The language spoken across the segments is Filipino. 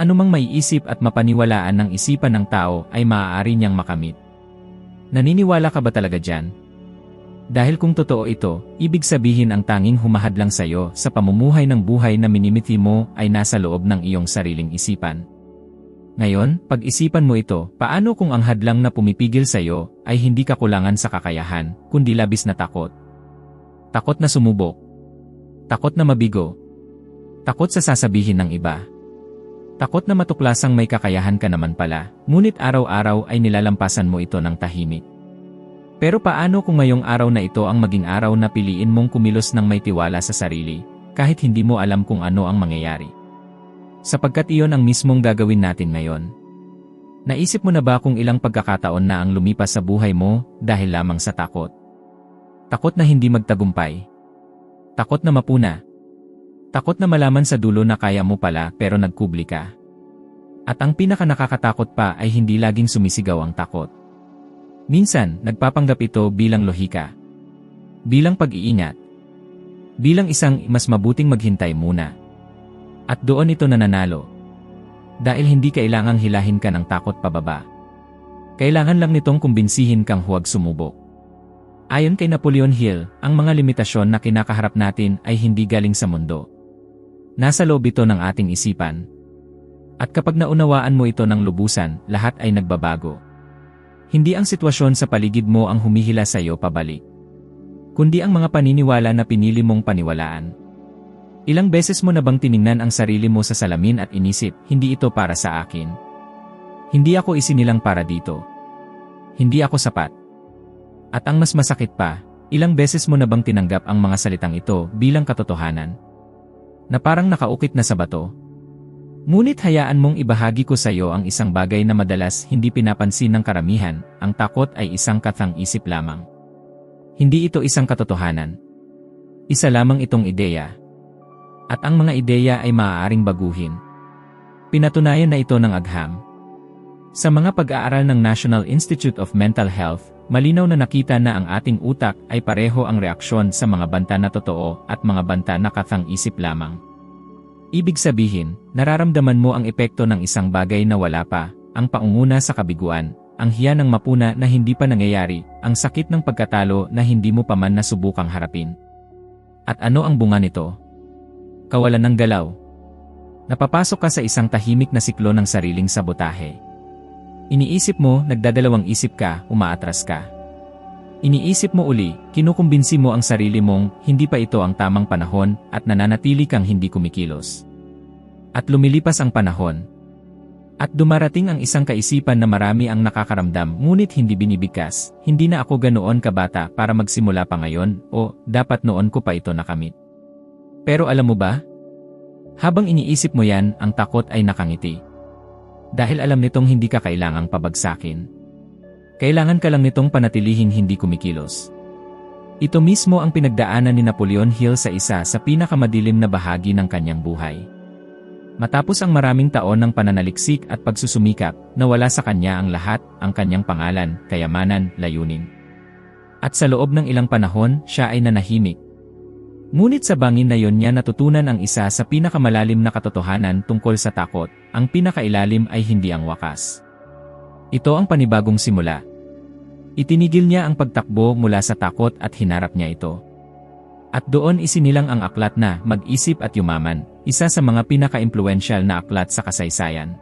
anumang maiisip at mapaniwalaan ng isipan ng tao ay maaari niyang makamit. Naniniwala ka ba talaga dyan? Dahil kung totoo ito, ibig sabihin ang tanging humahadlang sa'yo sa pamumuhay ng buhay na minimithi mo ay nasa loob ng iyong sariling isipan. Ngayon, pag-isipan mo ito, paano kung ang hadlang na pumipigil sa'yo ay hindi kakulangan sa kakayahan, kundi labis na takot? Takot na sumubok. Takot na mabigo. Takot sa sasabihin ng iba. Takot na matuklasang may kakayahan ka naman pala, ngunit araw-araw ay nilalampasan mo ito ng tahimik. Pero paano kung ngayong araw na ito ang maging araw na piliin mong kumilos ng may tiwala sa sarili, kahit hindi mo alam kung ano ang mangyayari? Sapagkat iyon ang mismong gagawin natin ngayon. Naisip mo na ba kung ilang pagkakataon na ang lumipas sa buhay mo dahil lamang sa takot? Takot na hindi magtagumpay. Takot na mapuna. Takot na malaman sa dulo na kaya mo pala pero nagkubli ka. At ang pinaka-nakakatakot pa ay hindi laging sumisigaw ang takot. Minsan, nagpapanggap ito bilang lohika. Bilang pag-iingat. Bilang isang mas mabuting maghintay muna. At doon ito nananalo. Dahil hindi kailangang hilahin ka ng takot pababa. Kailangan lang nitong kumbinsihin kang huwag sumubok. Ayon kay Napoleon Hill, ang mga limitasyon na kinakaharap natin ay hindi galing sa mundo. Nasa loob ito ng ating isipan. At kapag naunawaan mo ito ng lubusan, lahat ay nagbabago. Hindi ang sitwasyon sa paligid mo ang humihila sa iyo pabalik, kundi ang mga paniniwala na pinili mong paniwalaan. Ilang beses mo na bang tiningnan ang sarili mo sa salamin at inisip, hindi ito para sa akin. Hindi ako isinilang para dito. Hindi ako sapat. At ang mas masakit pa, ilang beses mo na bang tinanggap ang mga salitang ito bilang katotohanan? Na parang nakaukit na sa bato. Ngunit hayaan mong ibahagi ko sa iyo ang isang bagay na madalas hindi pinapansin ng karamihan, ang takot ay isang kathang-isip lamang. Hindi ito isang katotohanan. Isa lamang itong ideya. At ang mga ideya ay maaaring baguhin. Pinatunayan na ito ng agham. Sa mga pag-aaral ng National Institute of Mental Health, malinaw na nakita na ang ating utak ay pareho ang reaksyon sa mga banta na totoo at mga banta na kathang-isip lamang. Ibig sabihin, nararamdaman mo ang epekto ng isang bagay na wala pa, ang paunguna sa kabiguan, ang hiya ng mapuna na hindi pa nangyayari, ang sakit ng pagkatalo na hindi mo pa man nasubukang harapin. At ano ang bunga nito? Kawalan ng galaw. Napapasok ka sa isang tahimik na siklo ng sariling sabotahe. Iniisip mo, nagdadalawang isip ka, umaatras ka. Iniisip mo uli, kinukumbinsi mo ang sarili mong hindi pa ito ang tamang panahon at nananatili kang hindi kumikilos. At lumilipas ang panahon. At dumarating ang isang kaisipan na marami ang nakakaramdam ngunit hindi binibigkas, hindi na ako ganoon kabata para magsimula pa ngayon o dapat noon ko pa ito nakamit. Pero alam mo ba? Habang iniisip mo yan, ang takot ay nakangiti. Dahil alam nitong hindi ka kailangang pabagsakin. Kailangan ka lang nitong panatilihing hindi kumikilos. Ito mismo ang pinagdaanan ni Napoleon Hill sa isa sa pinakamadilim na bahagi ng kanyang buhay. Matapos ang maraming taon ng pananaliksik at pagsusumikap, nawala sa kanya ang lahat, ang kanyang pangalan, kayamanan, layunin. At sa loob ng ilang panahon, siya ay nanahimik. Ngunit sa bangin na yon niya natutunan ang isa sa pinakamalalim na katotohanan tungkol sa takot, ang pinakailalim ay hindi ang wakas. Ito ang panibagong simula. Itinigil niya ang pagtakbo mula sa takot at hinarap niya ito. At doon isinilang ang aklat na Mag-isip at Yumaman, isa sa mga pinaka-impluwensyal na aklat sa kasaysayan.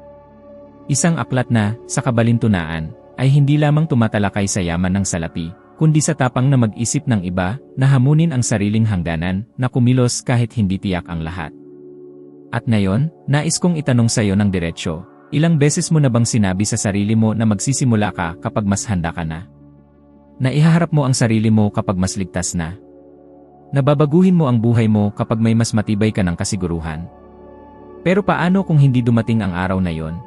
Isang aklat na, sa kabalintunaan, ay hindi lamang tumatalakay sa yaman ng salapi, kundi sa tapang na mag-isip ng iba, na hamunin ang sariling hangganan, na kumilos kahit hindi tiyak ang lahat. At ngayon, nais kong itanong sa iyo ng diretsyo, ilang beses mo na bang sinabi sa sarili mo na magsisimula ka kapag mas handa ka na? Na ihaharap mo ang sarili mo kapag mas ligtas na? Nababaguhin mo ang buhay mo kapag may mas matibay ka ng kasiguruhan? Pero paano kung hindi dumating ang araw na yon?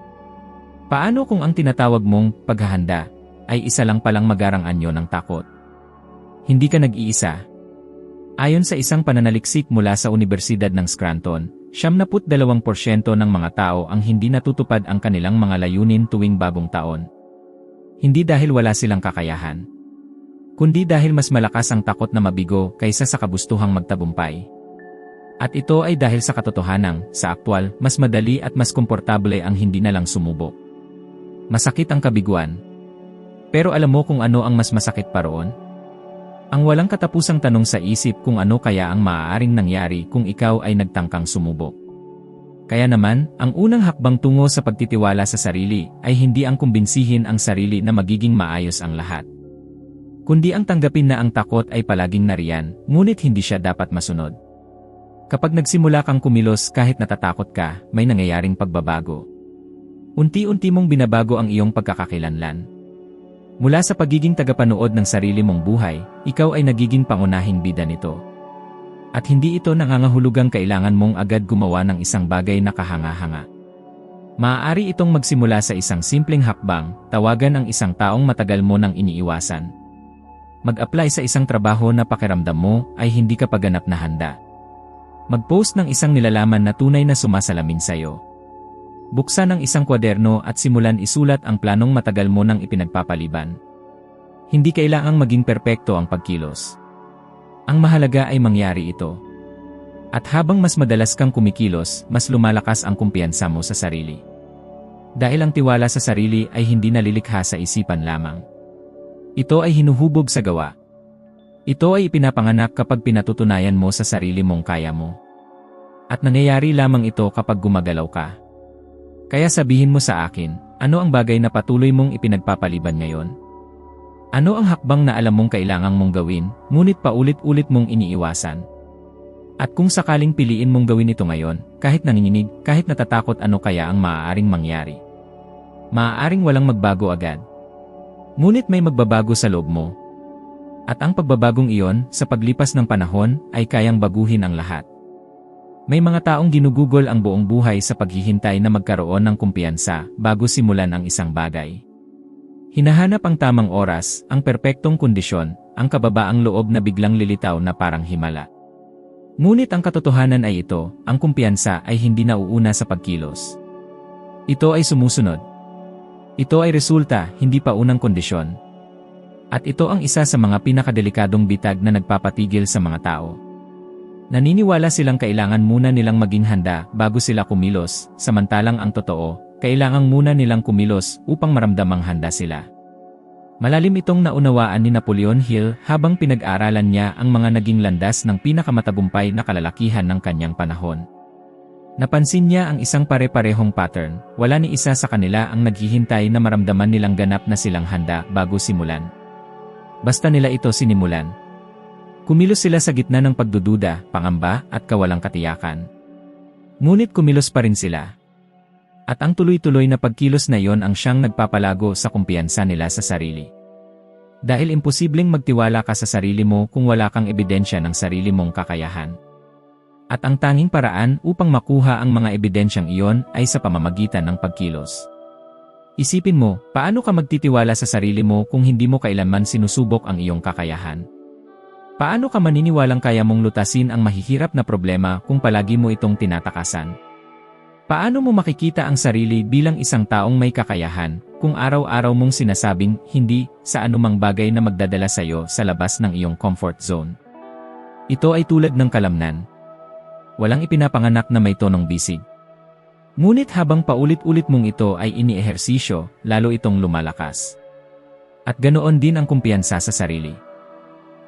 Paano kung ang tinatawag mong paghahanda ay isa lang palang magarang anyo ng takot? Hindi ka nag-iisa. Ayon sa isang pananaliksik mula sa Universidad ng Scranton, 72% ng mga tao ang hindi natutupad ang kanilang mga layunin tuwing bagong taon. Hindi dahil wala silang kakayahan, kundi dahil mas malakas ang takot na mabigo kaysa sa kabustuhang magtagumpay. At ito ay dahil sa katotohanang, sa aktwal, mas madali at mas komportable ang hindi na lang sumubok. Masakit ang kabiguan. Pero alam mo kung ano ang mas masakit pa roon? Ang walang katapusang tanong sa isip kung ano kaya ang maaaring nangyari kung ikaw ay nagtangkang sumubok. Kaya naman, ang unang hakbang tungo sa pagtitiwala sa sarili ay hindi ang kumbinsihin ang sarili na magiging maayos ang lahat. Kundi ang tanggapin na ang takot ay palaging nariyan, ngunit hindi siya dapat masunod. Kapag nagsimula kang kumilos kahit natatakot ka, may nangyayaring pagbabago. Unti-unti mong binabago ang iyong pagkakakilanlan. Mula sa pagiging tagapanood ng sarili mong buhay, ikaw ay nagiging pangunahing bida nito. At hindi ito nangangahulugang kailangan mong agad gumawa ng isang bagay na kahanga-hanga. Maaari itong magsimula sa isang simpleng hakbang, tawagan ang isang taong matagal mo nang iniiwasan. Mag-apply sa isang trabaho na pakiramdam mo ay hindi ka paganap na handa. Mag-post ng isang nilalaman na tunay na sumasalamin sa'yo. Buksan ang isang kwaderno at simulan isulat ang planong matagal mo nang ipinagpapaliban. Hindi kailangang maging perpekto ang pagkilos. Ang mahalaga ay mangyari ito. At habang mas madalas kang kumikilos, mas lumalakas ang kumpiyansa mo sa sarili. Dahil ang tiwala sa sarili ay hindi nalilikha sa isipan lamang. Ito ay hinuhubog sa gawa. Ito ay ipinapanganak kapag pinatutunayan mo sa sarili mong kaya mo. At nangyayari lamang ito kapag gumagalaw ka. Kaya sabihin mo sa akin, ano ang bagay na patuloy mong ipinagpapaliban ngayon? Ano ang hakbang na alam mong kailangang mong gawin, ngunit paulit-ulit mong iniiwasan? At kung sakaling piliin mong gawin ito ngayon, kahit nanginginig, kahit natatakot, ano kaya ang maaaring mangyari? Maaaring walang magbago agad. Ngunit may magbabago sa loob mo. At ang pagbabagong iyon, sa paglipas ng panahon, ay kayang baguhin ang lahat. May mga taong ginugugol ang buong buhay sa paghihintay na magkaroon ng kumpiyansa bago simulan ang isang bagay. Hinahanap ang tamang oras, ang perpektong kondisyon, ang kababaang loob na biglang lilitaw na parang himala. Ngunit ang katotohanan ay ito, ang kumpiyansa ay hindi nauuna sa pagkilos. Ito ay sumusunod. Ito ay resulta, hindi pa unang kondisyon. At ito ang isa sa mga pinakadelikadong bitag na nagpapatigil sa mga tao. Naniniwala silang kailangan muna nilang maging handa bago sila kumilos, samantalang ang totoo, kailangang muna nilang kumilos upang maramdamang handa sila. Malalim itong naunawaan ni Napoleon Hill habang pinag-aralan niya ang mga naging landas ng pinakamatagumpay na kalalakihan ng kanyang panahon. Napansin niya ang isang pare-parehong pattern, wala ni isa sa kanila ang naghihintay na maramdaman nilang ganap na silang handa bago simulan. Basta nila ito sinimulan. Kumilos sila sa gitna ng pagdududa, pangamba, at kawalang katiyakan. Ngunit kumilos pa rin sila. At ang tuloy-tuloy na pagkilos na iyon ang siyang nagpapalago sa kumpiyansa nila sa sarili. Dahil imposibleng magtiwala ka sa sarili mo kung wala kang ebidensya ng sarili mong kakayahan. At ang tanging paraan upang makuha ang mga ebidensyang iyon ay sa pamamagitan ng pagkilos. Isipin mo, paano ka magtitiwala sa sarili mo kung hindi mo kailanman sinusubok ang iyong kakayahan? Paano ka maniniwalang kaya mong lutasin ang mahihirap na problema kung palagi mo itong tinatakasan? Paano mo makikita ang sarili bilang isang taong may kakayahan kung araw-araw mong sinasabing hindi sa anumang bagay na magdadala sa iyo sa labas ng iyong comfort zone? Ito ay tulad ng kalamnan. Walang ipinapanganak na may tonong bisig. Ngunit habang paulit-ulit mong ito ay iniehersisyo, lalo itong lumalakas. At ganoon din ang kumpiyansa sa sarili.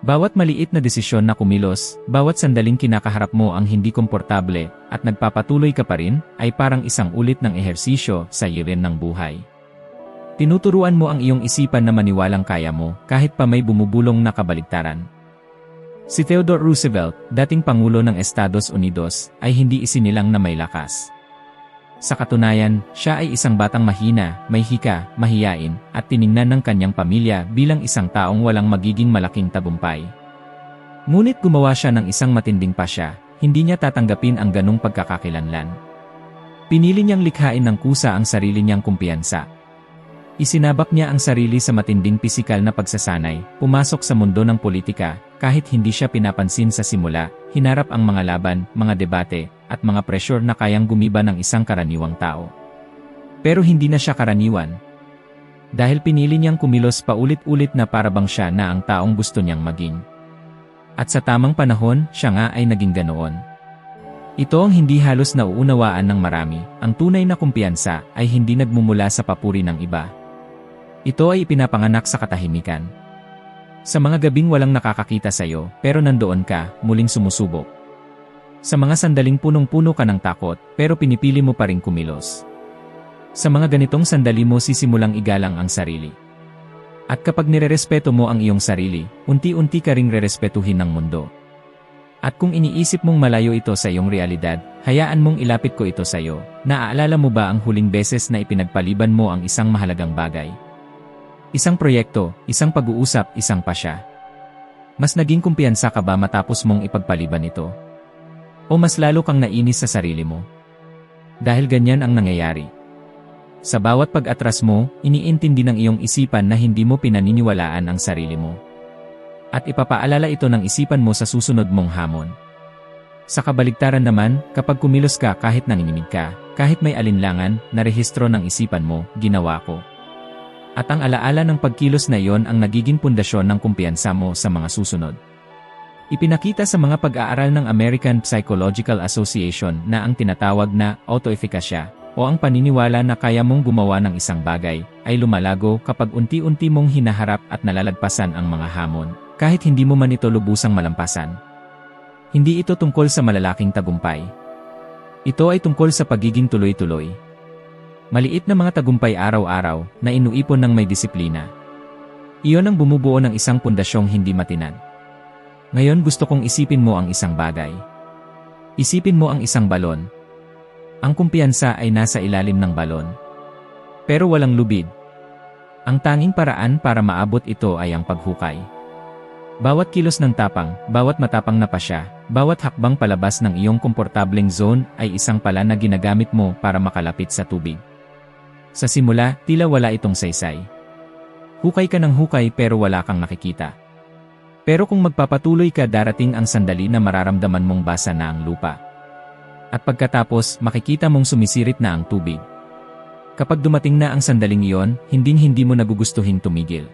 Bawat maliit na desisyon na kumilos, bawat sandaling kinakaharap mo ang hindi komportable at nagpapatuloy ka pa rin, ay parang isang ulit ng ehersisyo sa irin ng buhay. Tinuturuan mo ang iyong isipan na maniwalang kaya mo kahit pa may bumubulong na kabaligtaran. Si Theodore Roosevelt, dating Pangulo ng Estados Unidos, ay hindi isinilang na may lakas. Sa katunayan, siya ay isang batang mahina, may hika, mahiyain, at tiningnan ng kanyang pamilya bilang isang taong walang magiging malaking tagumpay. Ngunit gumawa siya ng isang matinding pasya, hindi niya tatanggapin ang ganong pagkakakilanlan. Pinili niyang likhain ng kusa ang sarili niyang kumpiyansa. Isinabak niya ang sarili sa matinding pisikal na pagsasanay, pumasok sa mundo ng politika, kahit hindi siya pinapansin sa simula, hinarap ang mga laban, mga debate, at mga pressure na kayang gumiba ng isang karaniwang tao. Pero hindi na siya karaniwan. Dahil pinili niyang kumilos paulit-ulit na parabang siya na ang taong gusto niyang maging. At sa tamang panahon, siya nga ay naging ganoon. Ito ang hindi halos nauunawaan ng marami. Ang tunay na kumpiyansa ay hindi nagmumula sa papuri ng iba. Ito ay ipinapanganak sa katahimikan. Sa mga gabing walang nakakakita sa iyo, pero nandoon ka, muling sumusubok. Sa mga sandaling punong-puno ka ng takot, pero pinipili mo pa rin kumilos. Sa mga ganitong sandali mo sisimulang igalang ang sarili. At kapag nirerespeto mo ang iyong sarili, unti-unti ka ring rerespetuhin ng mundo. At kung iniisip mong malayo ito sa iyong realidad, hayaan mong ilapit ko ito sa iyo. Naaalala mo ba ang huling beses na ipinagpaliban mo ang isang mahalagang bagay? Isang proyekto, isang pag-uusap, isang pasya. Mas naging kumpiyansa ka ba matapos mong ipagpaliban ito? O mas lalo kang nainis sa sarili mo? Dahil ganyan ang nangyayari. Sa bawat pag-atras mo, iniintindi ng iyong isipan na hindi mo pinaniniwalaan ang sarili mo. At ipapaalala ito ng isipan mo sa susunod mong hamon. Sa kabaligtaran naman, kapag kumilos ka kahit nanginginig ka, kahit may alinlangan, narehistro ng isipan mo, ginawa ko. At ang alaala ng pagkilos na iyon ang nagiging pundasyon ng kumpiyansa mo sa mga susunod. Ipinakita sa mga pag-aaral ng American Psychological Association na ang tinatawag na autoefficacya o ang paniniwala na kaya mong gumawa ng isang bagay ay lumalago kapag unti-unti mong hinaharap at nalalagpasan ang mga hamon, kahit hindi mo man ito lubusang malampasan. Hindi ito tungkol sa malalaking tagumpay. Ito ay tungkol sa pagiging tuloy-tuloy. Maliit na mga tagumpay araw-araw na inuipon ng may disiplina. Iyon ang bumubuo ng isang pundasyong hindi matinag. Ngayon gusto kong isipin mo ang isang bagay. Isipin mo ang isang balon. Ang kumpiyansa ay nasa ilalim ng balon. Pero walang lubid. Ang tanging paraan para maabot ito ay ang paghukay. Bawat kilos ng tapang, bawat matapang na pasya, bawat hakbang palabas ng iyong komportableng zone ay isang pala na ginagamit mo para makalapit sa tubig. Sa simula, tila wala itong saysay. Hukay ka ng hukay pero wala kang nakikita. Pero kung magpapatuloy ka, darating ang sandali na mararamdaman mong basa na ang lupa. At pagkatapos, makikita mong sumisirit na ang tubig. Kapag dumating na ang sandaling iyon, hindi mo nagugustuhin tumigil.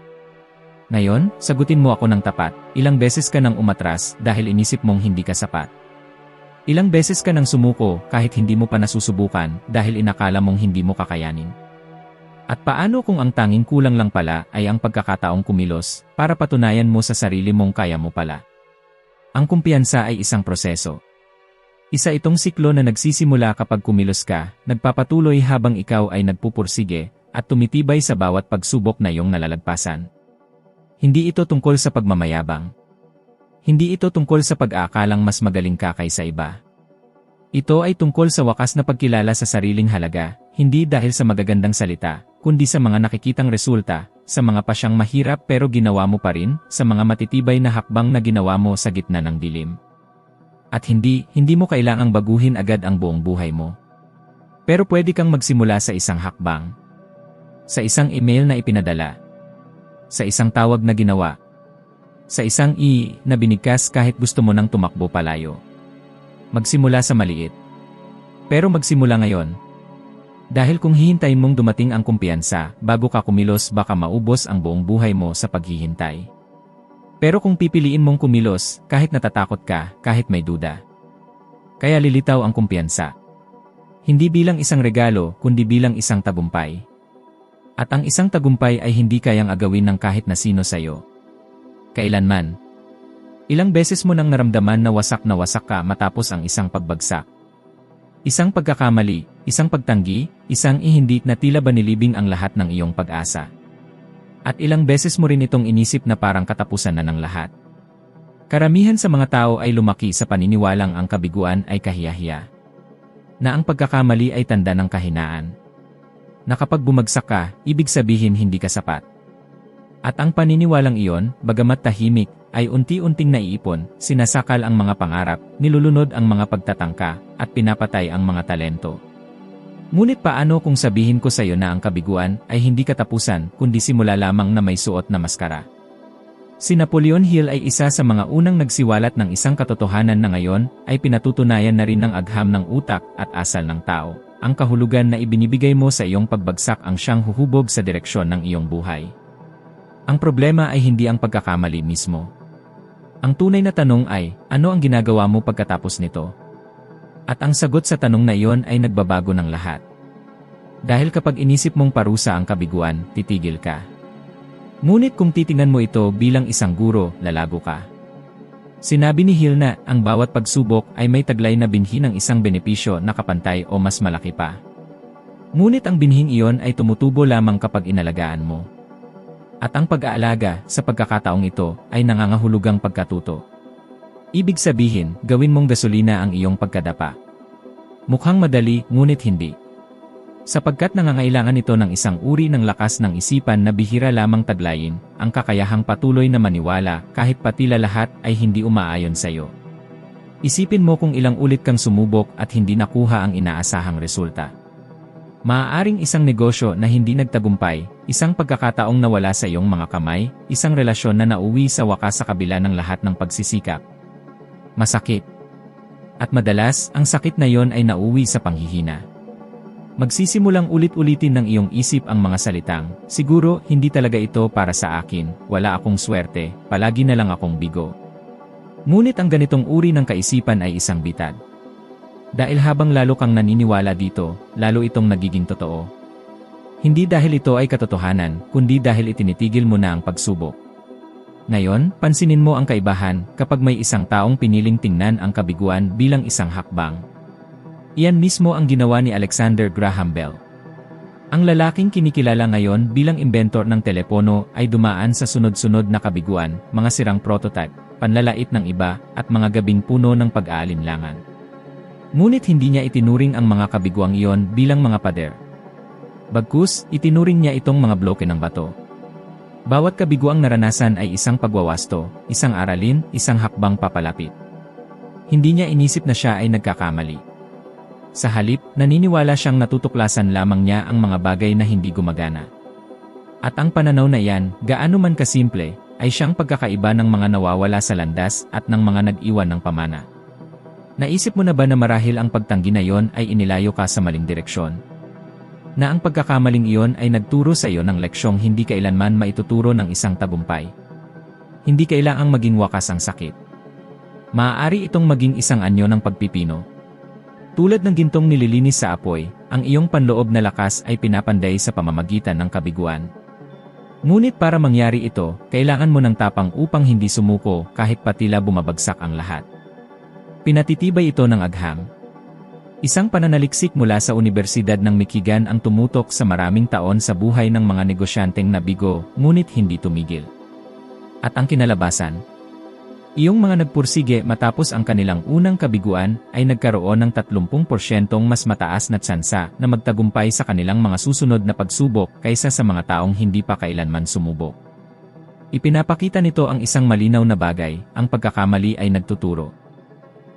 Ngayon, sagutin mo ako ng tapat, ilang beses ka nang umatras dahil inisip mong hindi ka sapat. Ilang beses ka nang sumuko kahit hindi mo pa nasusubukan dahil inakala mong hindi mo kakayanin. At paano kung ang tanging kulang lang pala ay ang pagkakataong kumilos para patunayan mo sa sarili mong kaya mo pala? Ang kumpiyansa ay isang proseso. Isa itong siklo na nagsisimula kapag kumilos ka, nagpapatuloy habang ikaw ay nagpupursige, at tumitibay sa bawat pagsubok na iyong nalalagpasan. Hindi ito tungkol sa pagmamayabang. Hindi ito tungkol sa pag-aakalang mas magaling ka kaysa iba. Ito ay tungkol sa wakas na pagkilala sa sariling halaga, hindi dahil sa magagandang salita, kundi sa mga nakikitang resulta, sa mga pasyang mahirap pero ginawa mo pa rin, sa mga matitibay na hakbang na ginawa mo sa gitna ng dilim. At hindi mo kailangang baguhin agad ang buong buhay mo. Pero pwede kang magsimula sa isang hakbang. Sa isang email na ipinadala. Sa isang tawag na ginawa. Sa isang na binigkas kahit gusto mo nang tumakbo palayo. Magsimula sa maliit. Pero magsimula ngayon. Dahil kung hihintayin mong dumating ang kumpiyansa bago ka kumilos, baka maubos ang buong buhay mo sa paghihintay. Pero kung pipiliin mong kumilos, kahit natatakot ka, kahit may duda. Kaya lilitaw ang kumpiyansa. Hindi bilang isang regalo, kundi bilang isang tagumpay. At ang isang tagumpay ay hindi kayang agawin ng kahit na sino sa'yo. Kailanman. Ilang beses mo nang naramdaman na wasak ka matapos ang isang pagbagsak. Isang pagkakamali, isang pagtanggi, isang hindi na tila ba nilibing ang lahat ng iyong pag-asa. At ilang beses mo rin itong inisip na parang katapusan na ng lahat. Karamihan sa mga tao ay lumaki sa paniniwalang ang kabiguan ay kahiyahiya. Na ang pagkakamali ay tanda ng kahinaan. Na kapag bumagsak ka, ibig sabihin hindi ka sapat. At ang paniniwalang iyon, bagamat tahimik, ay unti-unting naiipon, sinasakal ang mga pangarap, nilulunod ang mga pagtatangka, at pinapatay ang mga talento. Ngunit paano kung sabihin ko sa iyo na ang kabiguan ay hindi katapusan kundi simula lamang na may suot na maskara? Si Napoleon Hill ay isa sa mga unang nagsiwalat ng isang katotohanan na ngayon ay pinatutunayan na rin ng agham ng utak at asal ng tao. Ang kahulugan na ibinibigay mo sa iyong pagbagsak ang siyang huhubog sa direksyon ng iyong buhay. Ang problema ay hindi ang pagkakamali mismo. Ang tunay na tanong ay, ano ang ginagawa mo pagkatapos nito? At ang sagot sa tanong na iyon ay nagbabago ng lahat. Dahil kapag inisip mong parusa ang kabiguan, titigil ka. Ngunit kung titingnan mo ito bilang isang guro, lalago ka. Sinabi ni Hill na ang bawat pagsubok ay may taglay na binhi ng isang benepisyo na kapantay o mas malaki pa. Ngunit ang binhing iyon ay tumutubo lamang kapag inalagaan mo. At ang pag-aalaga sa pagkakataong ito ay nangangahulugang pagkatuto. Ibig sabihin, gawin mong gasolina ang iyong pagkadapa. Mukhang madali, ngunit hindi. Sapagkat nangangailangan ito ng isang uri ng lakas ng isipan na bihira lamang taglayin, ang kakayahang patuloy na maniwala kahit patila lahat ay hindi umaayon sa iyo. Isipin mo kung ilang ulit kang sumubok at hindi nakuha ang inaasahang resulta. Maaaring isang negosyo na hindi nagtagumpay, isang pagkakataong nawala sa iyong mga kamay, isang relasyon na nauwi sa wakas sa kabila ng lahat ng pagsisikap. Masakit. At madalas, ang sakit na iyon ay nauwi sa panghihina. Magsisimulang ulit-ulitin ng iyong isip ang mga salitang, siguro hindi talaga ito para sa akin, wala akong swerte, palagi na lang akong bigo. Ngunit ang ganitong uri ng kaisipan ay isang bitad. Dahil habang lalo kang naniniwala dito, lalo itong nagiging totoo. Hindi dahil ito ay katotohanan, kundi dahil itinitigil mo na ang pagsubok. Ngayon, pansinin mo ang kaibahan kapag may isang taong piniling tingnan ang kabiguan bilang isang hakbang. Iyan mismo ang ginawa ni Alexander Graham Bell. Ang lalaking kinikilala ngayon bilang inventor ng telepono ay dumaan sa sunod-sunod na kabiguan, mga sirang prototype, panlalait ng iba, at mga gabing puno ng pag-aalinlangan. Ngunit hindi niya itinuring ang mga kabiguang iyon bilang mga pader. Bagkus, itinuring niya itong mga bloke ng bato. Bawat kabiguang naranasan ay isang pagwawasto, isang aralin, isang hakbang papalapit. Hindi niya inisip na siya ay nagkakamali. Sa halip, naniniwala siyang natutuklasan lamang niya ang mga bagay na hindi gumagana. At ang pananaw na iyan, gaano man kasimple, ay siyang pagkakaiba ng mga nawawala sa landas at ng mga nag-iwan ng pamana. Naisip mo na ba na marahil ang pagtanggi na iyon ay inilayo ka sa maling direksyon? Na ang pagkakamaling iyon ay nagturo sa iyo ng leksyong hindi kailanman maituturo ng isang tagumpay. Hindi kailangang maging wakas ang sakit. Maaari itong maging isang anyo ng pagpipino. Tulad ng gintong nililinis sa apoy, ang iyong panloob na lakas ay pinapanday sa pamamagitan ng kabiguan. Ngunit para mangyari ito, kailangan mo ng tapang upang hindi sumuko kahit patila bumabagsak ang lahat. Pinatitibay ito ng agham. Isang pananaliksik mula sa Universidad ng Michigan ang tumutok sa maraming taon sa buhay ng mga negosyanteng nabigo, ngunit hindi tumigil. At ang kinalabasan? Iyong mga nagpursige matapos ang kanilang unang kabiguan ay nagkaroon ng 30% mas mataas na tsansa na magtagumpay sa kanilang mga susunod na pagsubok kaysa sa mga taong hindi pa kailanman sumubok. Ipinapakita nito ang isang malinaw na bagay, ang pagkakamali ay nagtuturo.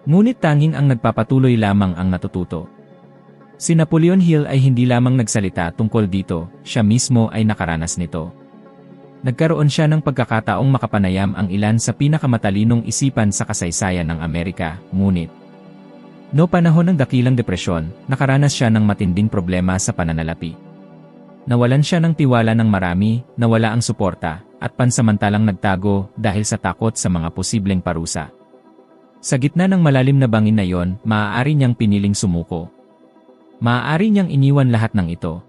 Ngunit tanging ang nagpapatuloy lamang ang natututo. Si Napoleon Hill ay hindi lamang nagsalita tungkol dito, siya mismo ay nakaranas nito. Nagkaroon siya ng pagkakataong makapanayam ang ilan sa pinakamatalinong isipan sa kasaysayan ng Amerika, ngunit no panahon ng dakilang depresyon, nakaranas siya ng matinding problema sa pananalapi. Nawalan siya ng tiwala ng marami, nawala ang suporta, at pansamantalang nagtago dahil sa takot sa mga posibleng parusa. Sa gitna ng malalim na bangin na iyon, maaari niyang piniling sumuko. Maaari niyang iniwan lahat ng ito.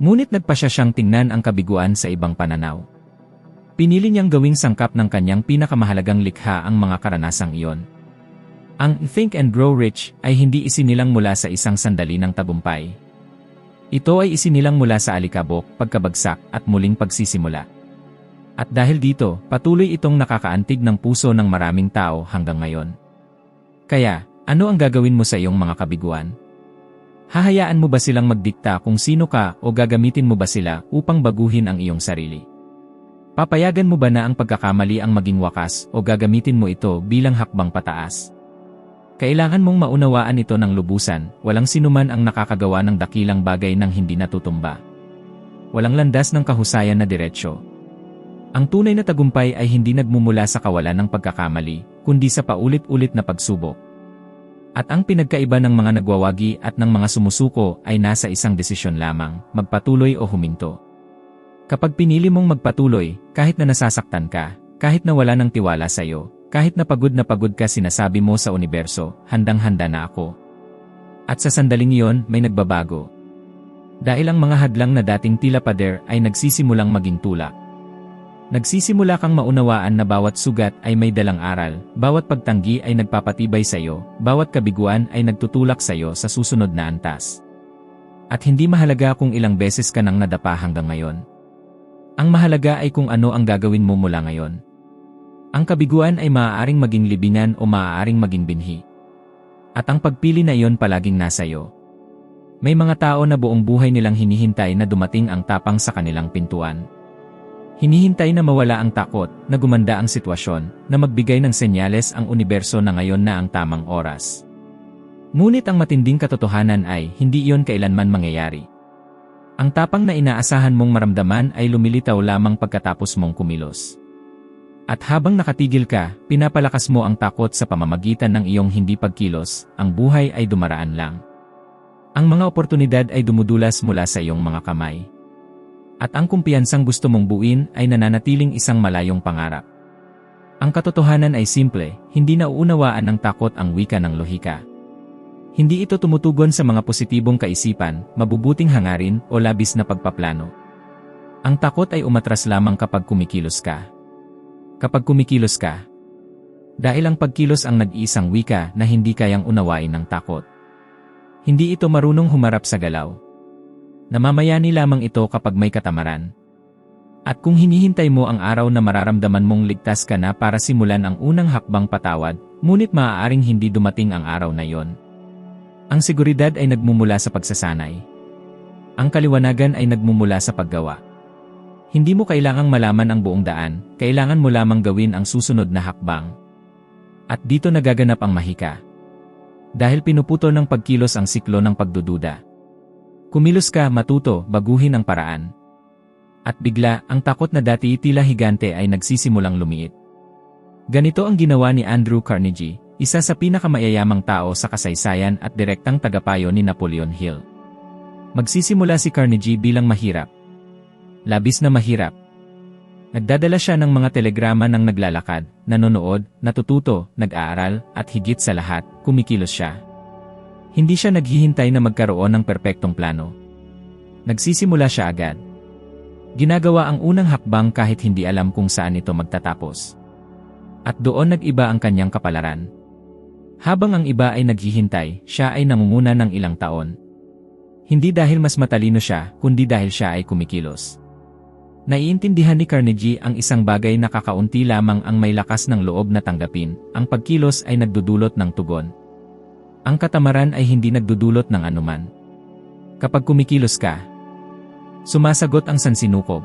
Ngunit nagpasya siyang tingnan ang kabiguan sa ibang pananaw. Pinili niyang gawing sangkap ng kanyang pinakamahalagang likha ang mga karanasang iyon. Ang Think and Grow Rich ay hindi isinilang mula sa isang sandali ng tagumpay. Ito ay isinilang mula sa alikabok, pagkabagsak, at muling pagsisimula. At dahil dito, patuloy itong nakakaantig ng puso ng maraming tao hanggang ngayon. Kaya, ano ang gagawin mo sa iyong mga kabiguan? Hahayaan mo ba silang magdikta kung sino ka o gagamitin mo ba sila upang baguhin ang iyong sarili? Papayagan mo ba na ang pagkakamali ang maging wakas o gagamitin mo ito bilang hakbang pataas? Kailangan mong maunawaan ito ng lubusan, walang sinuman ang nakakagawa ng dakilang bagay nang hindi natutumba. Walang landas ng kahusayan na diretsyo. Ang tunay na tagumpay ay hindi nagmumula sa kawalan ng pagkakamali, kundi sa paulit-ulit na pagsubok. At ang pinagkaiba ng mga nagwawagi at ng mga sumusuko ay nasa isang desisyon lamang, magpatuloy o huminto. Kapag pinili mong magpatuloy, kahit na nasasaktan ka, kahit na wala ng tiwala sa iyo, kahit na pagod ka sinasabi mo sa universo, handang-handa na ako. At sa sandaling iyon, may nagbabago. Dahil ang mga hadlang na dating tila pader ay nagsisimulang maging tulak. Nagsisimula kang maunawaan na bawat sugat ay may dalang aral, bawat pagtanggi ay nagpapatibay sa iyo, bawat kabiguan ay nagtutulak sa iyo sa susunod na antas. At hindi mahalaga kung ilang beses ka nang nadapa hanggang ngayon. Ang mahalaga ay kung ano ang gagawin mo mula ngayon. Ang kabiguan ay maaaring maging libingan o maaaring maging binhi. At ang pagpili na iyon palaging nasa iyo. May mga tao na buong buhay nilang hinihintay na dumating ang tapang sa kanilang pintuan. Hinihintay na mawala ang takot, na gumanda ang sitwasyon, na magbigay ng senyales ang universo na ngayon na ang tamang oras. Ngunit ang matinding katotohanan ay, hindi iyon kailanman mangyayari. Ang tapang na inaasahan mong maramdaman ay lumilitaw lamang pagkatapos mong kumilos. At habang nakatigil ka, pinapalakas mo ang takot sa pamamagitan ng iyong hindi pagkilos, ang buhay ay dumaraan lang. Ang mga oportunidad ay dumudulas mula sa iyong mga kamay. At ang kumpiyansang gusto mong buuin ay nananatiling isang malayong pangarap. Ang katotohanan ay simple, hindi nauunawaan ng takot ang wika ng lohika. Hindi ito tumutugon sa mga positibong kaisipan, mabubuting hangarin o labis na pagpaplano. Ang takot ay umatras lamang kapag kumikilos ka. Kapag kumikilos ka, dahil ang pagkilos ang nag-iisang wika na hindi kayang unawain ng takot. Hindi ito marunong humarap sa galaw. Namamayani lamang ito kapag may katamaran. At kung hinihintay mo ang araw na mararamdaman mong ligtas ka na para simulan ang unang hakbang patawad, ngunit maaaring hindi dumating ang araw na yon. Ang seguridad ay nagmumula sa pagsasanay. Ang kaliwanagan ay nagmumula sa paggawa. Hindi mo kailangang malaman ang buong daan, kailangan mo lamang gawin ang susunod na hakbang. At dito nagaganap ang mahika. Dahil pinuputo ng pagkilos ang siklo ng pagdududa. Kumilos ka, matuto, baguhin ang paraan. At bigla, ang takot na dati tila higante ay nagsisimulang lumiit. Ganito ang ginawa ni Andrew Carnegie, isa sa pinakamayayamang tao sa kasaysayan at direktang tagapayo ni Napoleon Hill. Magsisimula si Carnegie bilang mahirap. Labis na mahirap. Nagdadala siya ng mga telegrama ng naglalakad, nanonood, natututo, nag-aaral, at higit sa lahat, kumikilos siya. Hindi siya naghihintay na magkaroon ng perpektong plano. Nagsisimula siya agad. Ginagawa ang unang hakbang kahit hindi alam kung saan ito magtatapos. At doon nag-iba ang kanyang kapalaran. Habang ang iba ay naghihintay, siya ay nangunguna ng ilang taon. Hindi dahil mas matalino siya, kundi dahil siya ay kumikilos. Naiintindihan ni Carnegie ang isang bagay na kakaunti lamang ang may lakas ng loob na tanggapin, ang pagkilos ay nagdudulot ng tugon. Ang katamaran ay hindi nagdudulot ng anuman. Kapag kumikilos ka, sumasagot ang sansinukob.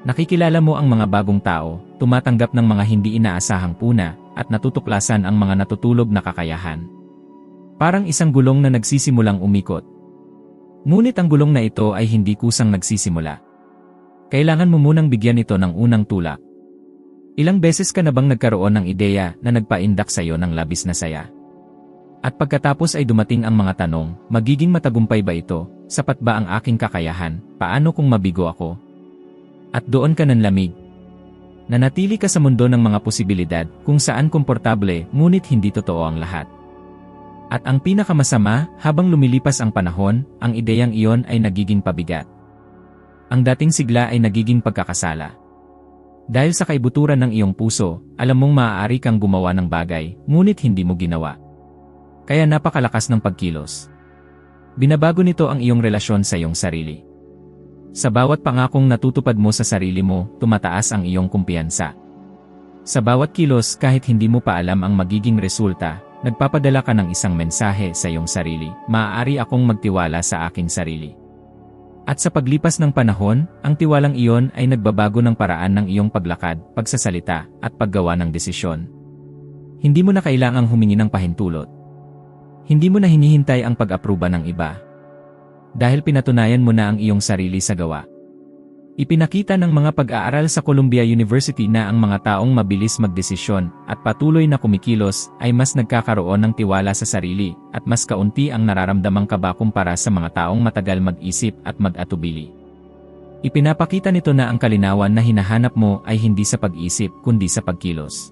Nakikilala mo ang mga bagong tao, tumatanggap ng mga hindi inaasahang puna, at natutuklasan ang mga natutulog na kakayahan. Parang isang gulong na nagsisimulang umikot. Ngunit ang gulong na ito ay hindi kusang nagsisimula. Kailangan mo munang bigyan ito ng unang tulak. Ilang beses ka na bang nagkaroon ng ideya na nagpaindak sa iyo ng labis na saya? At pagkatapos ay dumating ang mga tanong, magiging matagumpay ba ito? Sapat ba ang aking kakayahan? Paano kung mabigo ako? At doon ka nanlamig. Nanatili ka sa mundo ng mga posibilidad, kung saan komportable, ngunit hindi totoo ang lahat. At ang pinakamasama, habang lumilipas ang panahon, ang ideyang iyon ay nagiging pabigat. Ang dating sigla ay nagiging pagkakasala. Dahil sa kaibuturan ng iyong puso, alam mong maaari kang gumawa ng bagay, ngunit hindi mo ginawa. Kaya napakalakas ng pagkilos. Binabago nito ang iyong relasyon sa iyong sarili. Sa bawat pangakong natutupad mo sa sarili mo, tumataas ang iyong kumpiyansa. Sa bawat kilos, kahit hindi mo pa alam ang magiging resulta, nagpapadala ka ng isang mensahe sa iyong sarili, maaari akong magtiwala sa aking sarili. At sa paglipas ng panahon, ang tiwalang iyon ay nagbabago ng paraan ng iyong paglakad, pagsasalita, at paggawa ng desisyon. Hindi mo na kailangang humingi ng pahintulot. Hindi mo na hinihintay ang pag-aproba ng iba. Dahil pinatunayan mo na ang iyong sarili sa gawa. Ipinakita ng mga pag-aaral sa Columbia University na ang mga taong mabilis magdesisyon at patuloy na kumikilos ay mas nagkakaroon ng tiwala sa sarili at mas kaunti ang nararamdamang kaba kumpara sa mga taong matagal mag-isip at mag-atubili. Ipinapakita nito na ang kalinawan na hinahanap mo ay hindi sa pag-isip kundi sa pagkilos.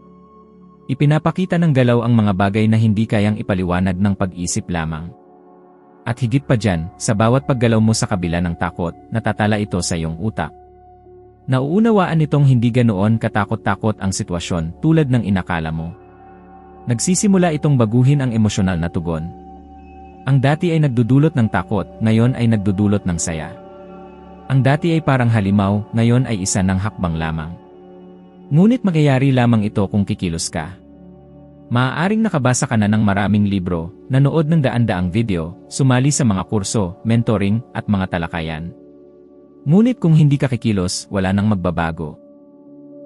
Ipinapakita ng galaw ang mga bagay na hindi kayang ipaliwanag ng pag-isip lamang. At higit pa dyan, sa bawat paggalaw mo sa kabila ng takot, natatala ito sa iyong utak. Nauunawaan nitong hindi ganoon katakot-takot ang sitwasyon tulad ng inakala mo. Nagsisimula itong baguhin ang emosyonal na tugon. Ang dati ay nagdudulot ng takot, ngayon ay nagdudulot ng saya. Ang dati ay parang halimaw, ngayon ay isa ng hakbang lamang. Ngunit magyayari lamang ito kung kikilos ka. Maaaring nakabasa ka na ng maraming libro, nanood ng daan-daang video, sumali sa mga kurso, mentoring, at mga talakayan. Ngunit kung hindi ka kikilos, wala nang magbabago.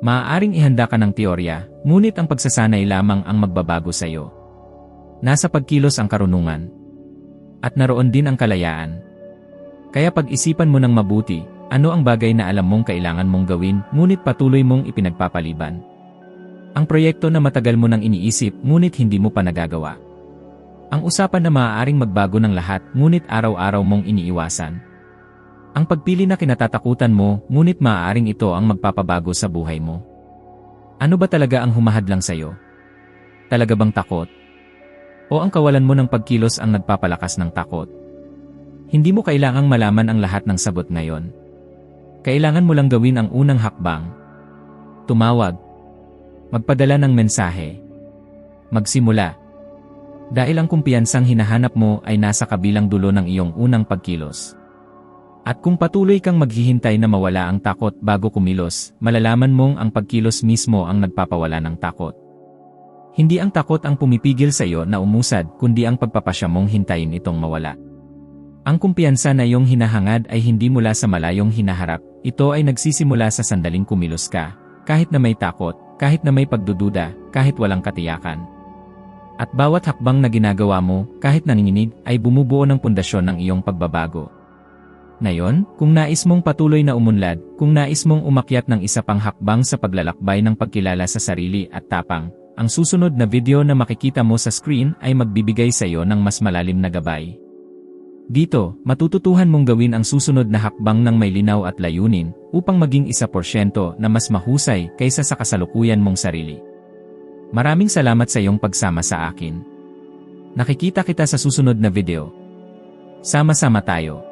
Maaaring ihanda ka ng teorya, ngunit ang pagsasanay lamang ang magbabago sa iyo. Nasa pagkilos ang karunungan. At naroon din ang kalayaan. Kaya pag-isipan mo ng mabuti, ano ang bagay na alam mong kailangan mong gawin, ngunit patuloy mong ipinagpapaliban. Ang proyekto na matagal mo nang iniisip, ngunit hindi mo pa nagagawa. Ang usapan na maaaring magbago ng lahat, ngunit araw-araw mong iniiwasan. Ang pagpili na kinatatakutan mo, ngunit maaaring ito ang magpapabago sa buhay mo. Ano ba talaga ang humahadlang sa'yo? Talaga bang takot? O ang kawalan mo ng pagkilos ang nagpapalakas ng takot? Hindi mo kailangang malaman ang lahat ng sagot ngayon. Kailangan mo lang gawin ang unang hakbang. Tumawag. Magpadala ng mensahe. Magsimula. Dahil ang kumpiyansang hinahanap mo ay nasa kabilang dulo ng iyong unang pagkilos. At kung patuloy kang maghihintay na mawala ang takot bago kumilos, malalaman mong ang pagkilos mismo ang nagpapawala ng takot. Hindi ang takot ang pumipigil sa iyo na umusad, kundi ang pagpapasya mong hintayin itong mawala. Ang kumpiyansa na iyong hinahangad ay hindi mula sa malayong hinaharap, ito ay nagsisimula sa sandaling kumilos ka, kahit na may takot, kahit na may pagdududa, kahit walang katiyakan. At bawat hakbang na ginagawa mo, kahit nanginginig, ay bumubuo ng pundasyon ng iyong pagbabago. Ngayon, kung nais mong patuloy na umunlad, kung nais mong umakyat ng isa pang hakbang sa paglalakbay ng pagkilala sa sarili at tapang, ang susunod na video na makikita mo sa screen ay magbibigay sa iyo ng mas malalim na gabay. Dito, matututuhan mong gawin ang susunod na hakbang ng may linaw at layunin upang maging 1% na mas mahusay kaysa sa kasalukuyan mong sarili. Maraming salamat sa iyong pagsama sa akin. Nakikita kita sa susunod na video. Sama-sama tayo.